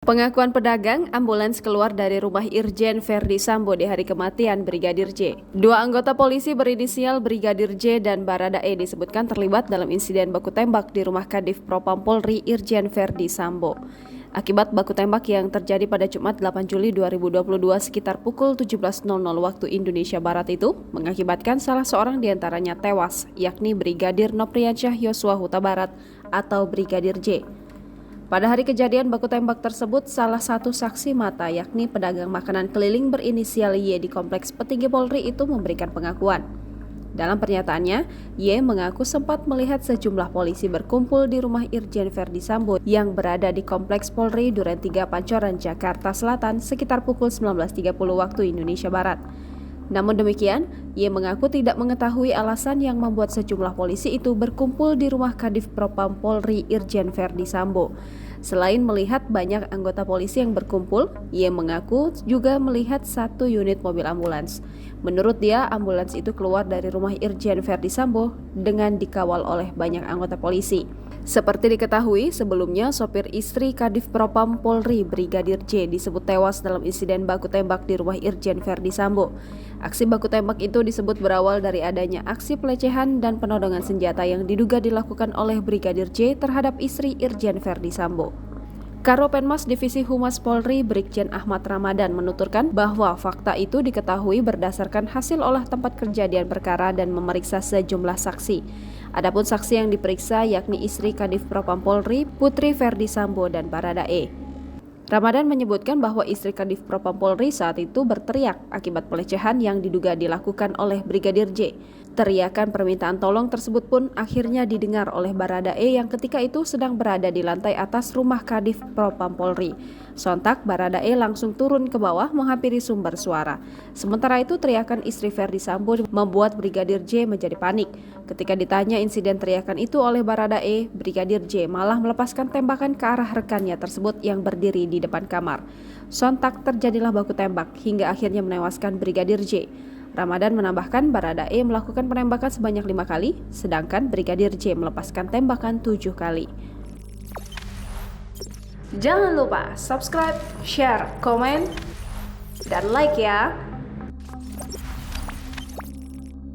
Pengakuan pedagang, ambulans keluar dari rumah Irjen Verdi Sambo di hari kematian Brigadir J. Dua anggota polisi berinisial Brigadir J dan Baradae disebutkan terlibat dalam insiden baku tembak di rumah Kadif Propam Polri Irjen Verdi Sambo. Akibat baku tembak yang terjadi pada Jumat 8 Juli 2022 sekitar pukul 17.00 waktu Indonesia Barat itu, mengakibatkan salah seorang diantaranya tewas, yakni Brigadir Nopriansyah Yosua Huta Barat atau Brigadir J. Pada hari kejadian baku tembak tersebut, salah satu saksi mata yakni pedagang makanan keliling berinisial Y di Kompleks Petinggi Polri itu memberikan pengakuan. Dalam pernyataannya, Y mengaku sempat melihat sejumlah polisi berkumpul di rumah Irjen Verdi Sambo yang berada di Kompleks Polri Duren 3 Pancoran, Jakarta Selatan sekitar pukul 19.30 waktu Indonesia Barat. Namun demikian, Y mengaku tidak mengetahui alasan yang membuat sejumlah polisi itu berkumpul di rumah Kadif Propam Polri Irjen Verdi Sambo. Selain melihat banyak anggota polisi yang berkumpul, Y mengaku juga melihat satu unit mobil ambulans. Menurut dia, ambulans itu keluar dari rumah Irjen Verdi Sambo dengan dikawal oleh banyak anggota polisi. Seperti diketahui, sebelumnya sopir istri Kadif Propam Polri Brigadir J disebut tewas dalam insiden baku tembak di rumah Irjen Verdi Sambo. Aksi baku tembak itu disebut berawal dari adanya aksi pelecehan dan penodongan senjata yang diduga dilakukan oleh Brigadir J terhadap istri Irjen Verdi Sambo. Karopenmas Divisi Humas Polri Brigjen Ahmad Ramadan menuturkan bahwa fakta itu diketahui berdasarkan hasil olah tempat kejadian perkara dan memeriksa sejumlah saksi. Adapun saksi yang diperiksa yakni istri Kadif Propam Polri, Putri Verdi Sambo dan Baradae. Ramadan menyebutkan bahwa istri Kadif Propam Polri saat itu berteriak akibat pelecehan yang diduga dilakukan oleh Brigadir J. Teriakan permintaan tolong tersebut pun akhirnya didengar oleh Baradae yang ketika itu sedang berada di lantai atas rumah Kadif Propam Polri. Sontak Baradae langsung turun ke bawah menghampiri sumber suara. Sementara itu teriakan istri Verdi Sambo membuat Brigadir J menjadi panik. Ketika ditanya insiden teriakan itu oleh Baradae, Brigadir J malah melepaskan tembakan ke arah rekannya tersebut yang berdiri di depan kamar. Sontak terjadilah baku tembak hingga akhirnya menewaskan Brigadir J. Ramadan menambahkan Baradae melakukan penembakan sebanyak 5 kali, sedangkan Brigadir J melepaskan tembakan 7 kali. Jangan lupa subscribe, share, komen, dan like ya!